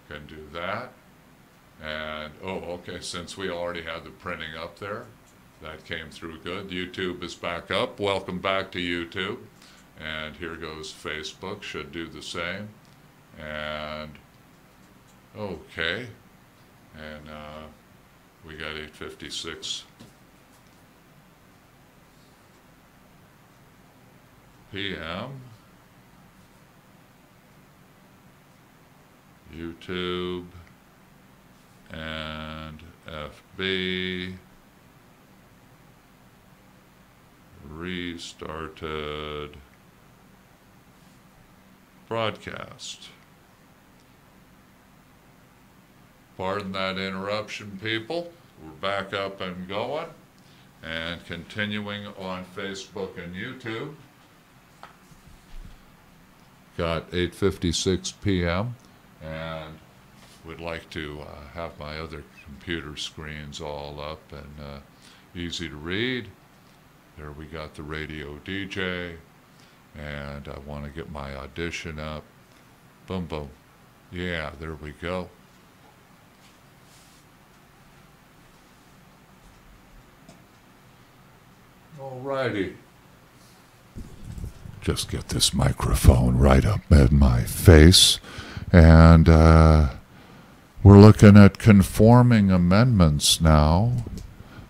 Can do that. And, oh, okay, since we already had the printing up there, that came through good. YouTube is back up. Welcome back to YouTube. And here goes Facebook. Should do the same. And, okay. And we got 8:56 p.m. YouTube and FB restarted broadcast. Pardon that interruption, people. We're back up and going and continuing on Facebook and YouTube. Got 8:56 p.m. and would like to have my other computer screens all up and easy to read. There we got the radio DJ, and I want to get my audition up. Boom, boom. Yeah, there we go. Alrighty. Just get this microphone right up in my face. And we're looking at conforming amendments now.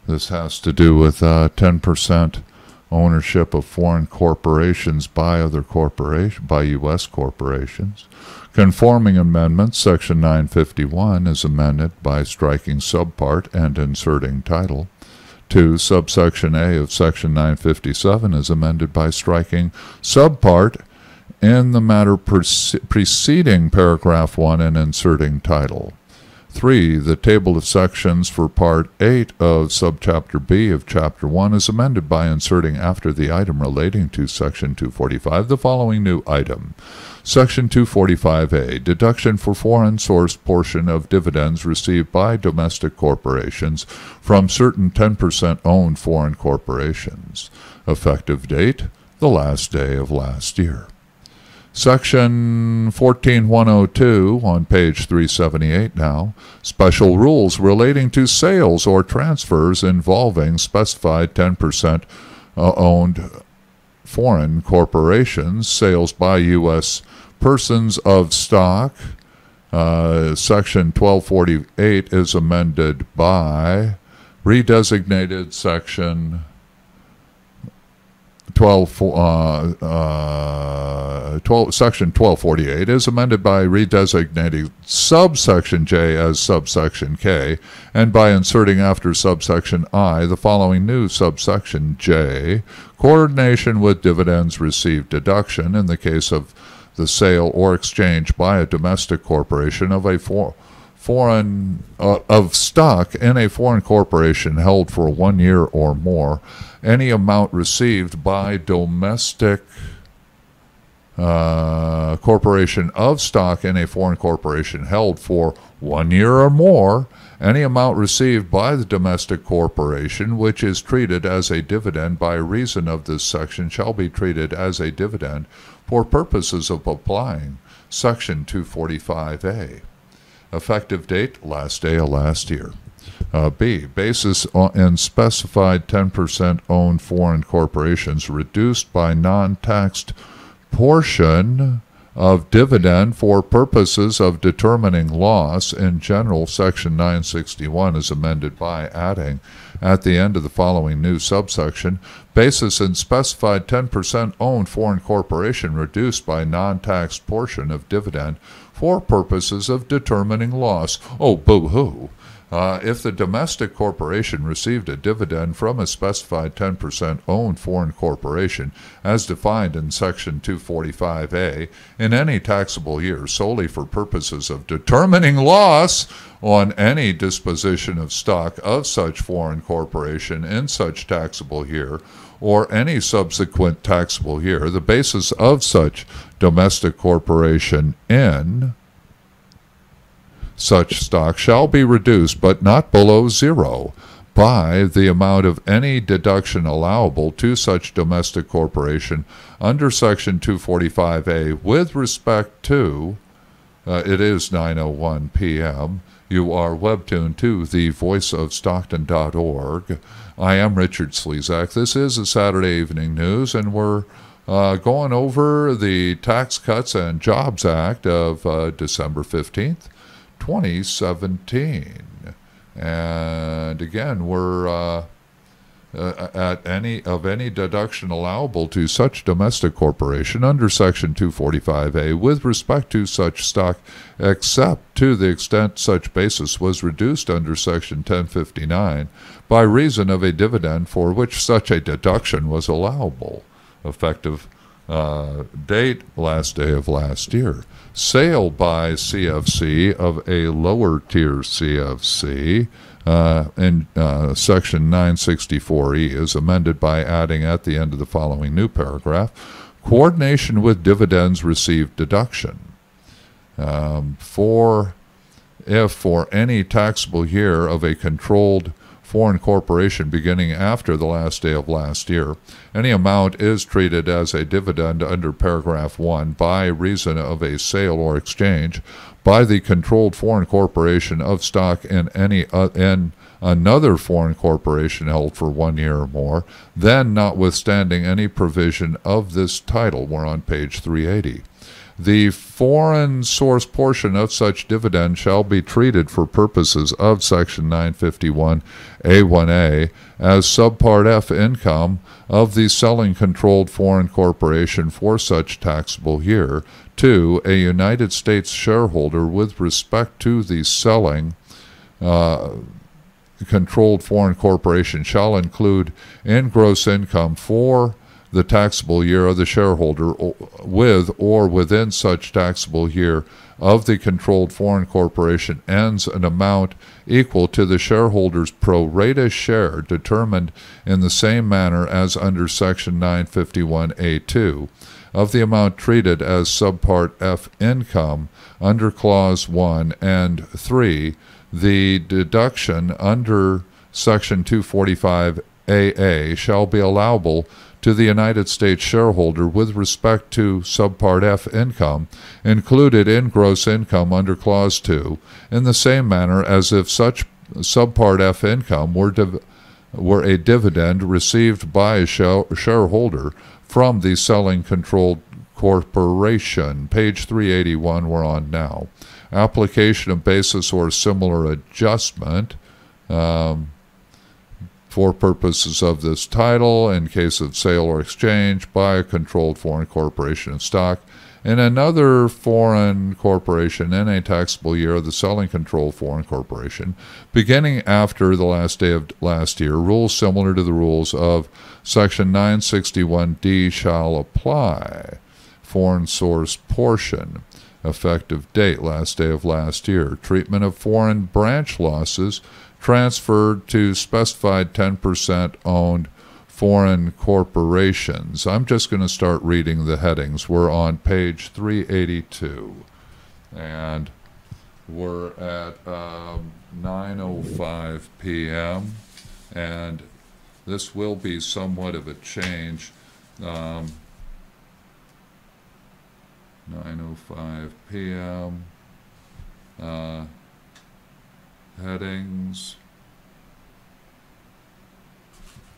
This has to do with 10% ownership of foreign corporations by by U.S. corporations. Conforming amendments, Section 951 is amended by striking subpart and inserting title. 2. Subsection A of Section 957 is amended by striking subpart in the matter preceding paragraph 1 and inserting title. 3. The table of sections for Part 8 of Subchapter B of Chapter 1 is amended by inserting after the item relating to Section 245 the following new item. Section 245A, deduction for foreign source portion of dividends received by domestic corporations from certain 10% owned foreign corporations. Effective date, the last day of last year. Section 14102 on page 378 now, special rules relating to sales or transfers involving specified 10% owned foreign corporations, sales by U.S. persons of stock. Section 1248 is amended by redesignated Section 1248 is amended by redesignating subsection J as subsection K and by inserting after subsection I the following new subsection J, coordination with dividends received deduction in the case of the sale or exchange by a domestic corporation of a of stock in a foreign corporation held for 1 year or more. Any amount received by domestic corporation of stock in a foreign corporation held for 1 year or more, any amount received by the domestic corporation which is treated as a dividend by reason of this section shall be treated as a dividend for purposes of applying Section 245A. Effective date, last day of last year. B, basis in specified 10% owned foreign corporations reduced by non-taxed portion of dividend for purposes of determining loss in general. Section 961 is amended by adding at the end of the following new subsection, basis in specified 10% owned foreign corporation reduced by non-taxed portion of dividend for purposes of determining loss. Oh, boo-hoo. If the domestic corporation received a dividend from a specified 10% owned foreign corporation, as defined in Section 245A, in any taxable year solely for purposes of determining loss on any disposition of stock of such foreign corporation in such taxable year, or any subsequent taxable year, the basis of such domestic corporation in such stock shall be reduced, but not below zero, by the amount of any deduction allowable to such domestic corporation under Section 245A with respect to It is 9:01 p.m. You are webtuned to thevoiceofstockton.org. I am Richard Slezak. This is a Saturday Evening News, and we're going over the Tax Cuts and Jobs Act of December 15th, 2017. And again, we're at any deduction allowable to such domestic corporation under Section 245A with respect to such stock, except to the extent such basis was reduced under Section 1059 by reason of a dividend for which such a deduction was allowable. Effective date, last day of last year. Sale by CFC of a lower tier CFC in Section 964E is amended by adding at the end of the following new paragraph, coordination with dividends received deduction. If for any taxable year of a controlled foreign corporation beginning after the last day of last year, any amount is treated as a dividend under paragraph 1 by reason of a sale or exchange by the controlled foreign corporation of stock in another foreign corporation held for 1 year or more, then notwithstanding any provision of this title. We're on page 380. The foreign source portion of such dividend shall be treated for purposes of Section 951A1A as Subpart F income of the selling controlled foreign corporation for such taxable year. 2. A United States shareholder with respect to the selling controlled foreign corporation shall include in gross income for the taxable year of the shareholder with or within such taxable year of the controlled foreign corporation ends an amount equal to the shareholder's pro rata share determined in the same manner as under Section 951A2 of the amount treated as Subpart F income under Clause 1, and 3. The deduction under Section 245AA shall be allowable to the United States shareholder with respect to Subpart F income included in gross income under Clause 2 in the same manner as if such Subpart F income were a dividend received by a shareholder from the selling controlled corporation. Page 381 we're on now. Application of basis or similar adjustment for purposes of this title in case of sale or exchange by a controlled foreign corporation of stock in another foreign corporation in a taxable year of the selling controlled foreign corporation beginning after the last day of last year. Rules similar to the rules of Section 961D shall apply. Foreign source portion. Effective date, last day of last year. Treatment of foreign branch losses transferred to specified 10% owned foreign corporations. I'm just going to start reading the headings. We're on page 382. And we're at 9:05 p.m. And this will be somewhat of a change. 9:05 p.m. Headings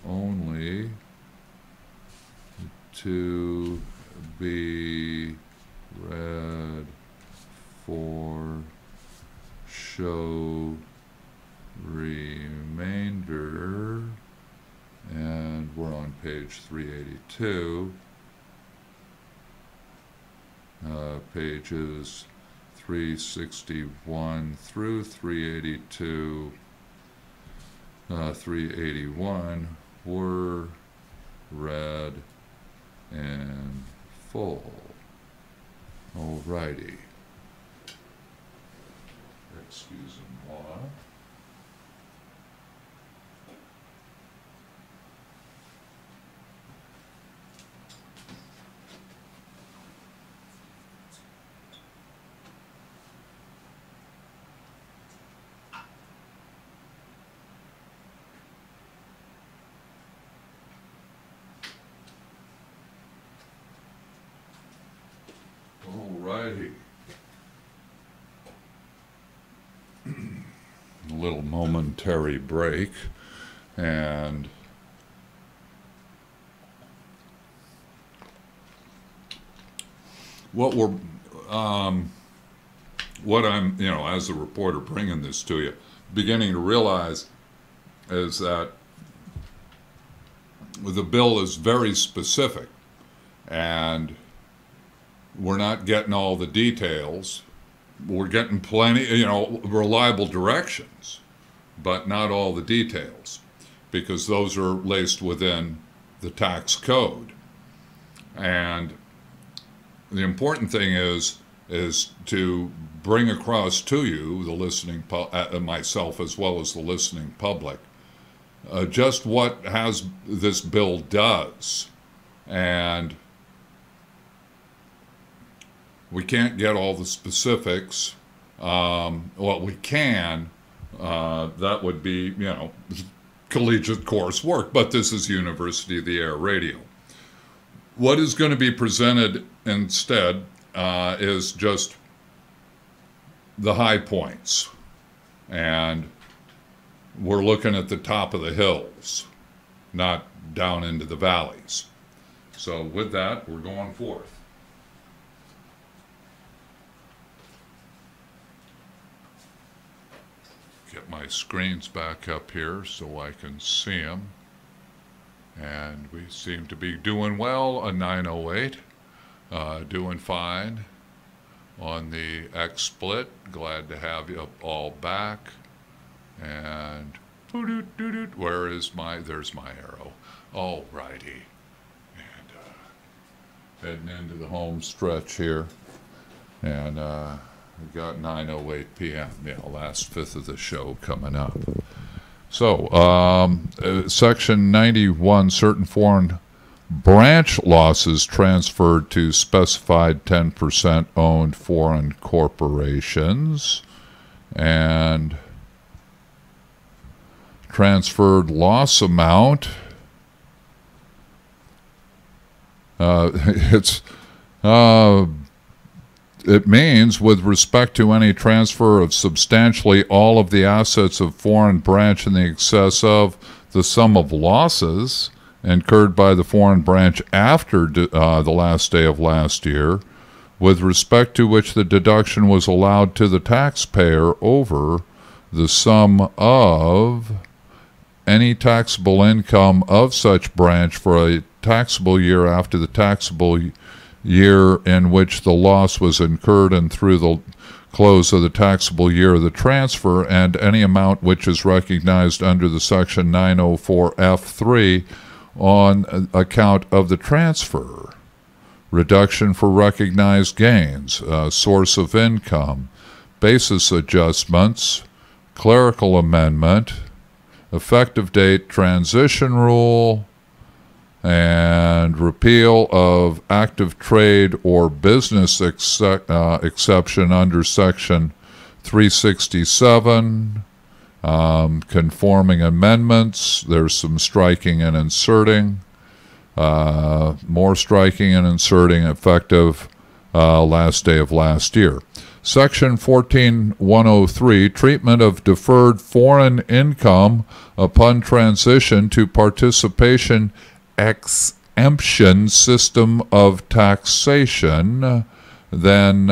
only to be read for show remainder, and we're on page 382. Pages 361 through 382, 381 were read in full. Alrighty. Excusez-moi. Alrighty. little momentary break, and what I'm, as a reporter bringing this to you, beginning to realize is that the bill is very specific, and we're not getting all the details. We're getting plenty, reliable directions, but not all the details, because those are laced within the tax code. And the important thing is to bring across to you, the listening myself as well as the listening public, just what this bill does. And we can't get all the specifics. Well, we can. That would be, collegiate coursework, but this is University of the Air Radio. What is going to be presented instead is just the high points. And we're looking at the top of the hills, not down into the valleys. So with that, we're going forth. Get my screens back up here so I can see them. And we seem to be doing well, a 908, doing fine on the XSplit. Glad to have you all back. And where is there's my arrow. All righty. And heading into the home stretch here. And we got 9:08 p.m., last fifth of the show coming up. So, Section 91, certain foreign branch losses transferred to specified 10% owned foreign corporations, and transferred loss amount. It means with respect to any transfer of substantially all of the assets of foreign branch in the excess of the sum of losses incurred by the foreign branch after the last day of last year, with respect to which the deduction was allowed to the taxpayer over the sum of any taxable income of such branch for a taxable year after the taxable year in which the loss was incurred and through the close of the taxable year of the transfer, and any amount which is recognized under the Section 904F3 on account of the transfer. Reduction for recognized gains, source of income, basis adjustments, clerical amendment, effective date transition rule, and repeal of active trade or business exception under Section 367, conforming amendments. There's some striking and inserting, more striking and inserting, effective last day of last year. Section 14103, treatment of deferred foreign income upon transition to participation exemption system of taxation. Then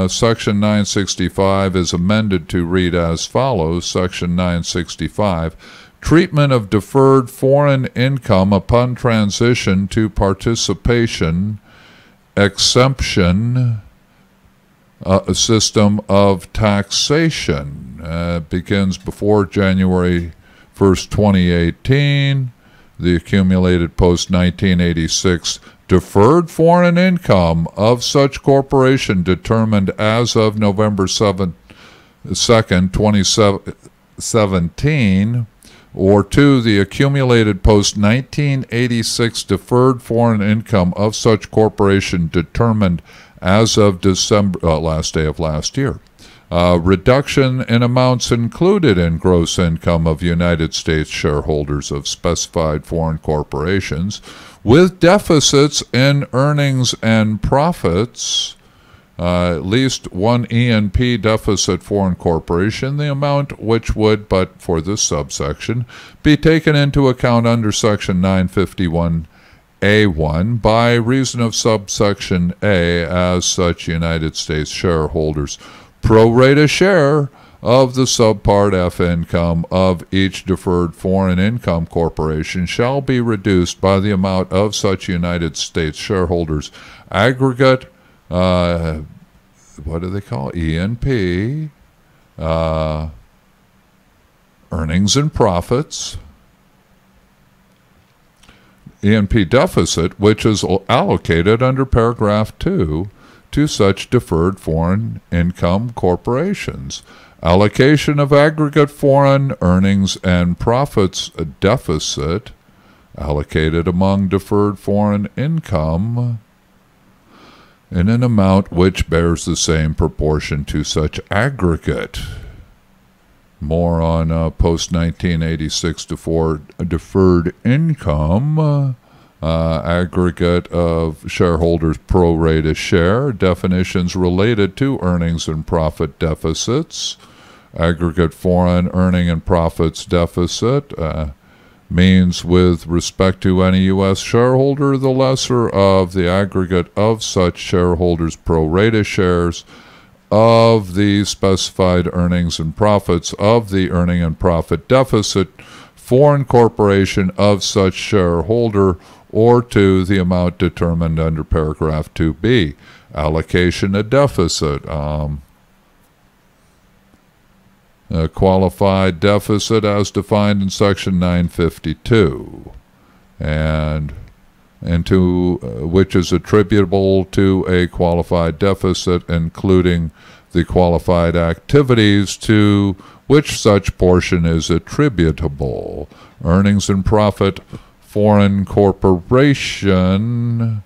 Section 965 is amended to read as follows. Section 965, treatment of deferred foreign income upon transition to participation exemption system of taxation. Begins before January 1st, 2018. The accumulated post-1986 deferred foreign income of such corporation determined as of November 2nd, 2017, or 2, the accumulated post-1986 deferred foreign income of such corporation determined as of December, last day of last year. Reduction in amounts included in gross income of United States shareholders of specified foreign corporations with deficits in earnings and profits at least one E&P deficit foreign corporation, the amount which would, but for this subsection, be taken into account under Section 951A1 by reason of subsection A as such United States shareholders prorate a share of the subpart F income of each deferred foreign income corporation shall be reduced by the amount of such United States shareholders aggregate, what do they call it? E&P, earnings and profits, E&P deficit, which is allocated under paragraph 2 to such deferred foreign income corporations. Allocation of aggregate foreign earnings and profits deficit allocated among deferred foreign income in an amount which bears the same proportion to such aggregate. More on post-1986 deferred income, aggregate of shareholders pro rata share, definitions related to earnings and profit deficits, aggregate foreign earning and profits deficit, means with respect to any U.S. shareholder, the lesser of the aggregate of such shareholders' pro rata shares of the specified earnings and profits of the earning and profit deficit foreign corporation of such shareholder, or to the amount determined under paragraph 2b. Allocation of deficit. A qualified deficit as defined in section 952, and into which is attributable to a qualified deficit, including the qualified activities to which such portion is attributable. Earnings and profit foreign corporation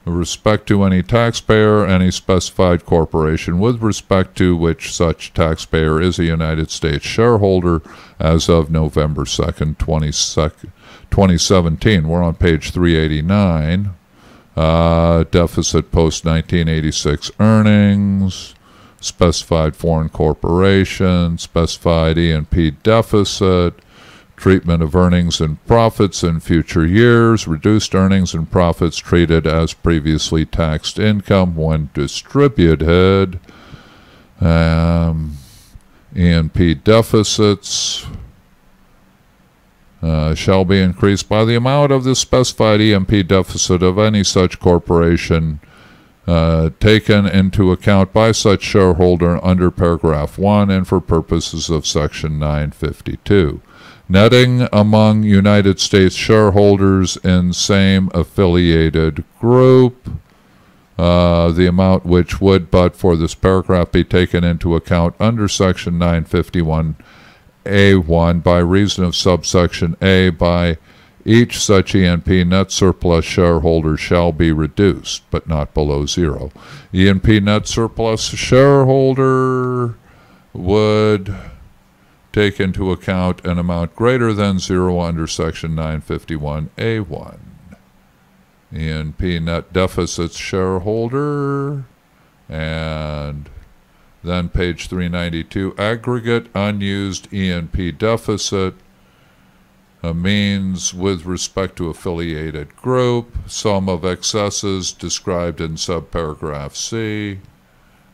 with respect to any taxpayer, any specified corporation with respect to which such taxpayer is a United States shareholder as of November 2nd, 2017. We're on page 389. Deficit post-1986 earnings, specified foreign corporation, specified E&P deficit, treatment of earnings and profits in future years, reduced earnings and profits treated as previously taxed income when distributed, E&P deficits shall be increased by the amount of the specified E&P deficit of any such corporation taken into account by such shareholder under paragraph 1 and for purposes of section 952. Netting among United States shareholders in same affiliated group, the amount which would, but for this paragraph, be taken into account under section 951A1 by reason of subsection A by each such E&P net surplus shareholder shall be reduced, but not below zero. E&P net surplus shareholder would take into account an amount greater than zero under section 951A1. E&P net deficits shareholder, and then page 392, aggregate unused E&P deficit, means with respect to affiliated group, sum of excesses described in subparagraph C,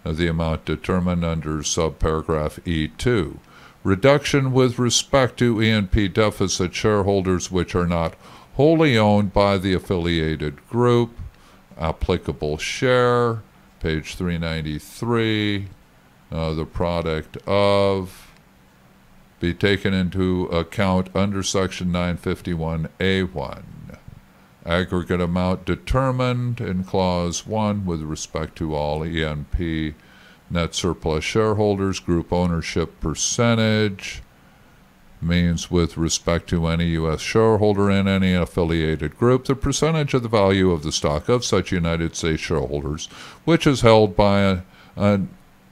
the amount determined under subparagraph E2. Reduction with respect to E&P deficit shareholders which are not wholly owned by the affiliated group, applicable share, page 393, the product of, be taken into account under section 951A1. Aggregate amount determined in clause 1 with respect to all E&P net surplus shareholders, group ownership percentage, means with respect to any U.S. shareholder in any affiliated group, the percentage of the value of the stock of such United States shareholders, which is held by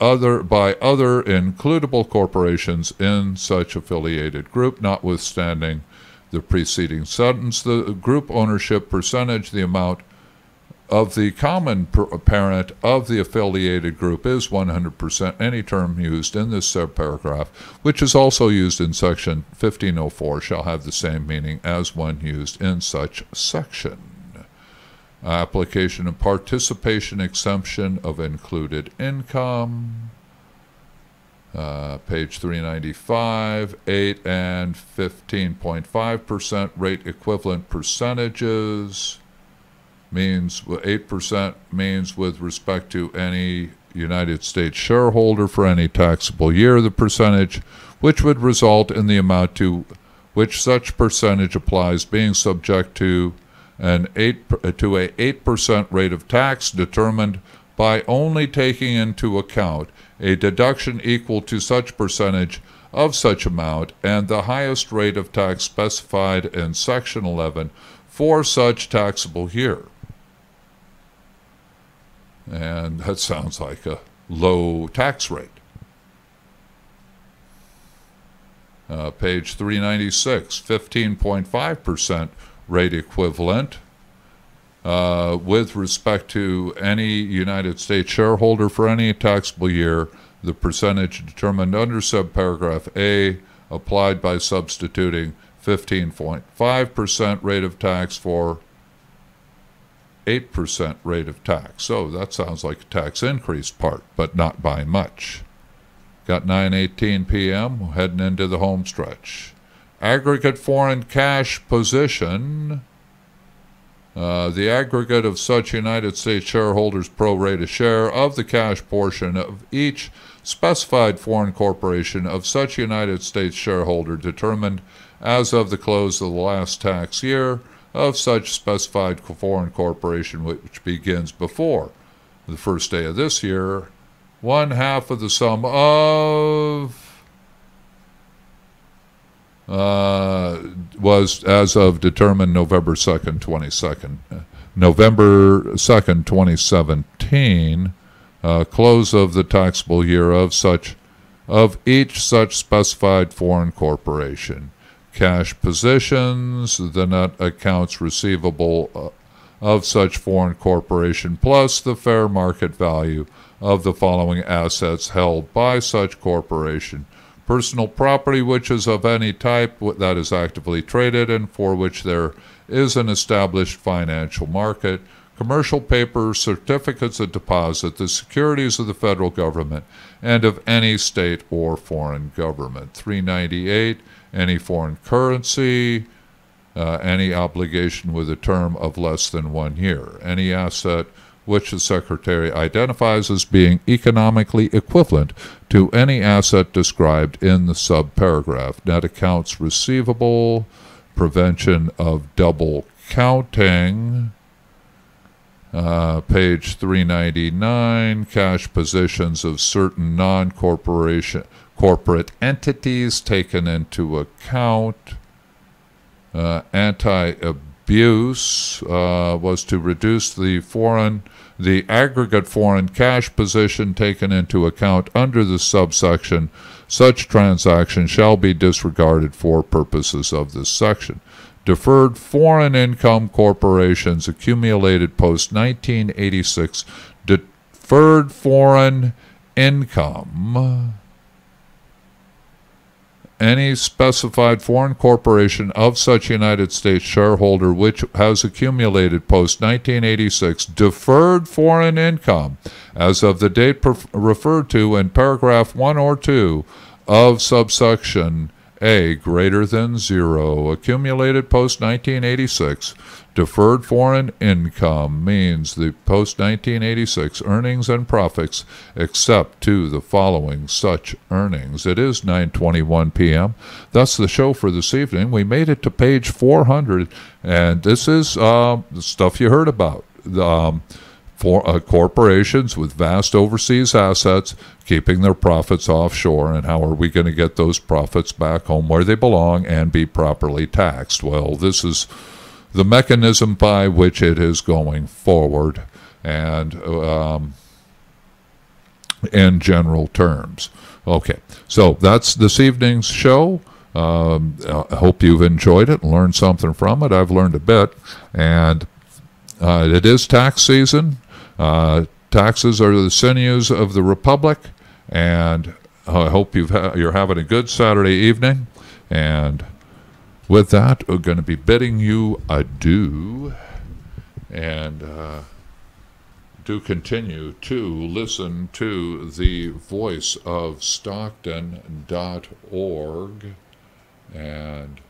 other includable corporations in such affiliated group, notwithstanding the preceding sentence, the group ownership percentage, the amount of the common parent of the affiliated group is 100% any term used in this subparagraph, which is also used in section 1504, shall have the same meaning as one used in such section. Application and participation exemption of included income. Page 395, 8 and 15.5% rate equivalent percentages. Means 8% means with respect to any United States shareholder for any taxable year, the percentage which would result in the amount to which such percentage applies being subject to a 8% rate of tax determined by only taking into account a deduction equal to such percentage of such amount and the highest rate of tax specified in Section 11 for such taxable year. And that sounds like a low tax rate. Page 396, 15.5% rate equivalent with respect to any United States shareholder for any taxable year, the percentage determined under subparagraph A applied by substituting 15.5% rate of tax for 8% rate of tax. So that sounds like a tax increase part, but not by much. Got 9:18 p.m. We're heading into the home stretch. Aggregate foreign cash position. The aggregate of such United States shareholders' pro rata share of the cash portion of each specified foreign corporation of such United States shareholder determined as of the close of the last tax year of such specified foreign corporation which begins before the first day of this year, 1/2 of the sum of was as of determined November 2nd, 2017, close of the taxable year of each such specified foreign corporation. Cash positions, the net accounts receivable of such foreign corporation, plus the fair market value of the following assets held by such corporation. Personal property which is of any type that is actively traded and for which there is an established financial market. Commercial paper, certificates of deposit, the securities of the federal government and of any state or foreign government. 398. Any foreign currency, any obligation with a term of less than 1 year, any asset which the Secretary identifies as being economically equivalent to any asset described in the subparagraph. Net accounts receivable, prevention of double counting. Page 399, cash positions of certain corporate entities taken into account. Anti-abuse was to reduce the aggregate foreign cash position taken into account under the subsection. Such transaction shall be disregarded for purposes of this section. Deferred foreign income corporations accumulated post-1986. Deferred foreign income. Any specified foreign corporation of such United States shareholder which has accumulated post-1986 deferred foreign income as of the date referred to in paragraph 1 or 2 of subsection A greater than 0, accumulated post-1986. Deferred foreign income means the post-1986 earnings and profits except to the following such earnings. It is 9:21 p.m. That's the show for this evening. We made it to page 400, and this is the stuff you heard about. Corporations with vast overseas assets keeping their profits offshore, and how are we going to get those profits back home where they belong and be properly taxed? Well, this is the mechanism by which it is going forward, and in general terms. Okay, so that's this evening's show. I hope you've enjoyed it and learned something from it. I've learned a bit, and it is tax season. Taxes are the sinews of the republic, and I hope you're having a good Saturday evening. And with that, we're going to be bidding you adieu, and do continue to listen to the voice of Stockton.org. And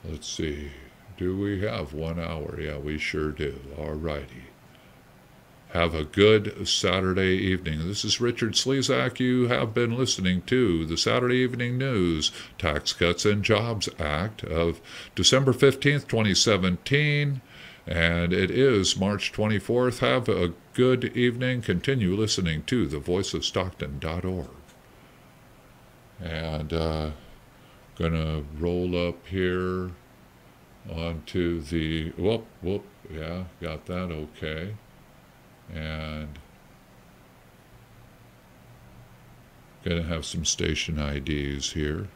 let's see, do we have 1 hour? Yeah, we sure do. All righty. Have a good Saturday evening. This is Richard Slezak. You have been listening to the Saturday Evening News, Tax Cuts and Jobs Act of December 15th, 2017. And it is March 24th. Have a good evening. Continue listening to the voice of Stockton.org. And gonna roll up here onto the, whoop, yeah, got that okay. And gonna have some station IDs here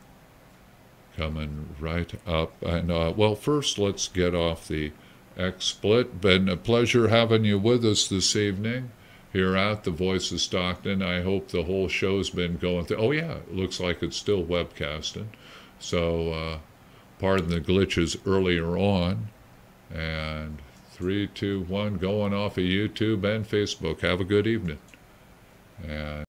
coming right up. And well, first let's get off the XSplit. Been a pleasure having you with us this evening here at the Voice of Stockton. I hope the whole show's been going through. Oh yeah, it looks like it's still webcasting. So pardon the glitches earlier on. And 3, 2, 1, going off of YouTube and Facebook. Have a good evening. And